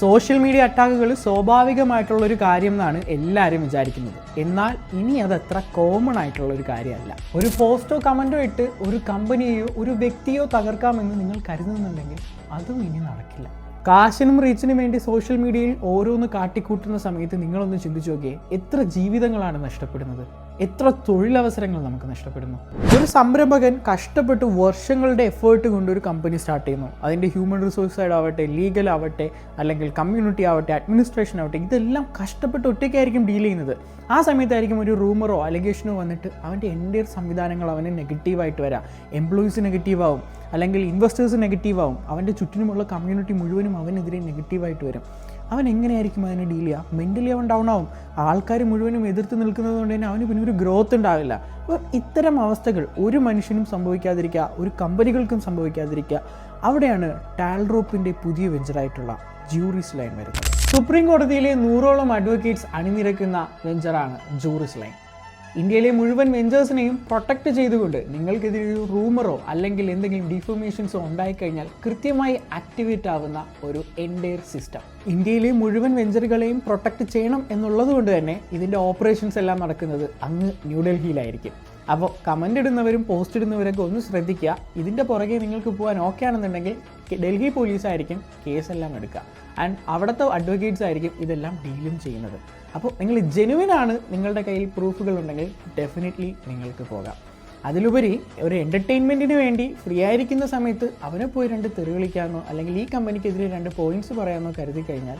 Social media അറ്റാക്കുകൾ സ്വാഭാവികമായിട്ടുള്ളൊരു കാര്യം എന്നാണ് എല്ലാവരും വിചാരിക്കുന്നത്. എന്നാൽ ഇനി അതത്ര കോമൺ ആയിട്ടുള്ളൊരു കാര്യമല്ല. ഒരു പോസ്റ്റോ കമൻറ്റോ ഇട്ട് ഒരു കമ്പനിയെയോ ഒരു വ്യക്തിയോ തകർക്കാമെന്ന് നിങ്ങൾ കരുതുന്നുണ്ടെങ്കിൽ അതും ഇനി നടക്കില്ല. കാശിനും റീച്ചിനും വേണ്ടി സോഷ്യൽ മീഡിയയിൽ ഓരോന്ന് കാട്ടിക്കൂട്ടുന്ന സമയത്ത് നിങ്ങളൊന്ന് ചിന്തിച്ചു നോക്കിയേ, എത്ര ജീവിതങ്ങളാണ് നഷ്ടപ്പെടുന്നത്, എത്ര തൊഴിലവസരങ്ങൾ നമുക്ക് നഷ്ടപ്പെടുന്നു. ഒരു സംരംഭകൻ കഷ്ടപ്പെട്ട് വർഷങ്ങളുടെ എഫേർട്ട് കൊണ്ട് ഒരു കമ്പനി സ്റ്റാർട്ട് ചെയ്യുന്നു. അതിൻ്റെ ഹ്യൂമൻ റിസോഴ്സ് സൈഡ് ആവട്ടെ, ലീഗൽ ആവട്ടെ, അല്ലെങ്കിൽ കമ്മ്യൂണിറ്റി ആവട്ടെ, അഡ്മിനിസ്ട്രേഷൻ ആവട്ടെ, ഇതെല്ലാം കഷ്ടപ്പെട്ട് ഒറ്റയ്ക്കായിരിക്കും ഡീൽ ചെയ്യുന്നത്. ആ സമയത്തായിരിക്കും ഒരു റൂമറോ അലിഗേഷനോ വന്നിട്ട് അവൻ്റെ എൻ്റെ സംവിധാനങ്ങൾ അവന് നെഗറ്റീവായിട്ട് വരാം. എംപ്ലോയീസ് നെഗറ്റീവാകും, അല്ലെങ്കിൽ ഇൻവെസ്റ്റേഴ്സ് നെഗറ്റീവാകും, അവൻ്റെ ചുറ്റിനുമുള്ള കമ്മ്യൂണിറ്റി മുഴുവനും അവനെതിരെ നെഗറ്റീവായിട്ട് വരും. അവൻ എങ്ങനെയായിരിക്കും അതിനെ ഡീൽ ചെയ്യുക? മെൻ്റലി അവൻ ഡൗൺ ആവും. ആൾക്കാർ മുഴുവനും എതിർത്ത് നിൽക്കുന്നത് കൊണ്ട് തന്നെ അവന് പിന്നെ ഒരു ഗ്രോത്ത് ഉണ്ടാവില്ല. അപ്പോൾ ഇത്തരം അവസ്ഥകൾ ഒരു മനുഷ്യനും സംഭവിക്കാതിരിക്കുക, ഒരു കമ്പനികൾക്കും സംഭവിക്കാതിരിക്കുക. അവിടെയാണ് ടാൽറോപ്പിൻ്റെ പുതിയ വെഞ്ചറായിട്ടുള്ള ജൂറിസ് ലൈൻ വരുന്നത്. സുപ്രീം കോടതിയിലെ 100ഓളം അഡ്വക്കേറ്റ്സ് അണിനിരക്കുന്ന വെഞ്ചറാണ് ജൂറിസ് ലൈൻ. ഇന്ത്യയിലെ മുഴുവൻ വെഞ്ചേഴ്സിനെയും പ്രൊട്ടക്റ്റ് ചെയ്തുകൊണ്ട് നിങ്ങൾക്കെതിരെ ഒരു റൂമറോ അല്ലെങ്കിൽ എന്തെങ്കിലും ഡിഫോമേഷൻസോ ഉണ്ടായിക്കഴിഞ്ഞാൽ കൃത്യമായി ആക്ടിവേറ്റ് ആവുന്ന ഒരു എൻഡയർ സിസ്റ്റം. ഇന്ത്യയിലെ മുഴുവൻ വെഞ്ചറുകളെയും പ്രൊട്ടക്റ്റ് ചെയ്യണം എന്നുള്ളത് കൊണ്ട് തന്നെ ഇതിൻ്റെ ഓപ്പറേഷൻസ് എല്ലാം നടക്കുന്നത് അങ്ങ് ന്യൂഡൽഹിയിലായിരിക്കും. അപ്പോൾ കമൻ്റ് ഇടുന്നവരും പോസ്റ്റ് ഇടുന്നവരൊക്കെ ഒന്ന് ശ്രദ്ധിക്കുക. ഇതിൻ്റെ പുറകെ നിങ്ങൾക്ക് പോകാൻ ഓക്കെ ആണെന്നുണ്ടെങ്കിൽ ഡൽഹി പോലീസായിരിക്കും കേസെല്ലാം എടുക്കുക. ആൻഡ് അവിടുത്തെ അഡ്വക്കേറ്റ്സ് ആയിരിക്കും ഇതെല്ലാം ഡീലും ചെയ്യുന്നത്. അപ്പോൾ നിങ്ങൾ ജെനുവിനാണ്, നിങ്ങളുടെ കയ്യിൽ പ്രൂഫുകൾ ഉണ്ടെങ്കിൽ ഡെഫിനറ്റ്ലി നിങ്ങൾക്ക് പോകാം. അതിലുപരി ഒരു എൻ്റർടൈൻമെൻറ്റിന് വേണ്ടി ഫ്രീ ആയിരിക്കുന്ന സമയത്ത് അവനെ പോയി 2 തെറി വിളിക്കാമെന്നോ അല്ലെങ്കിൽ ഈ കമ്പനിക്കെതിരെ 2 പോയിൻറ്റ്സ് പറയാമെന്നോ കരുതി കഴിഞ്ഞാൽ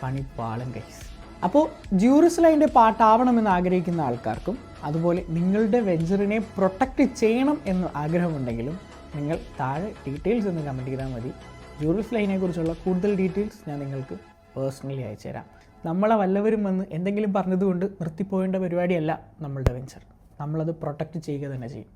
പണി പാളും ഗൈസ്. അപ്പോൾ ജൂറിസ് ലൈൻ്റെ പാട്ടാവണമെന്ന് ആഗ്രഹിക്കുന്ന ആൾക്കാർക്കും അതുപോലെ നിങ്ങളുടെ വെഞ്ചറിനെ പ്രൊട്ടക്റ്റ് ചെയ്യണം എന്ന് ആഗ്രഹമുണ്ടെങ്കിലും നിങ്ങൾ താഴെ ഡീറ്റെയിൽസ് ഒന്ന് കമൻറ്റ് ചെയ്താൽ മതി. ജൂറിസ് ലൈനെ കുറിച്ചുള്ള കൂടുതൽ ഡീറ്റെയിൽസ് ഞാൻ നിങ്ങൾക്ക് പേഴ്സണലി അയച്ചു തരാം. നമ്മളെ വല്ലവരും വന്ന് എന്തെങ്കിലും പറഞ്ഞതുകൊണ്ട് നിർത്തിപ്പോകേണ്ട പരിപാടിയല്ല നമ്മളുടെ വെഞ്ചർ. നമ്മളത് പ്രൊട്ടക്റ്റ് ചെയ്യുക തന്നെ ചെയ്യും.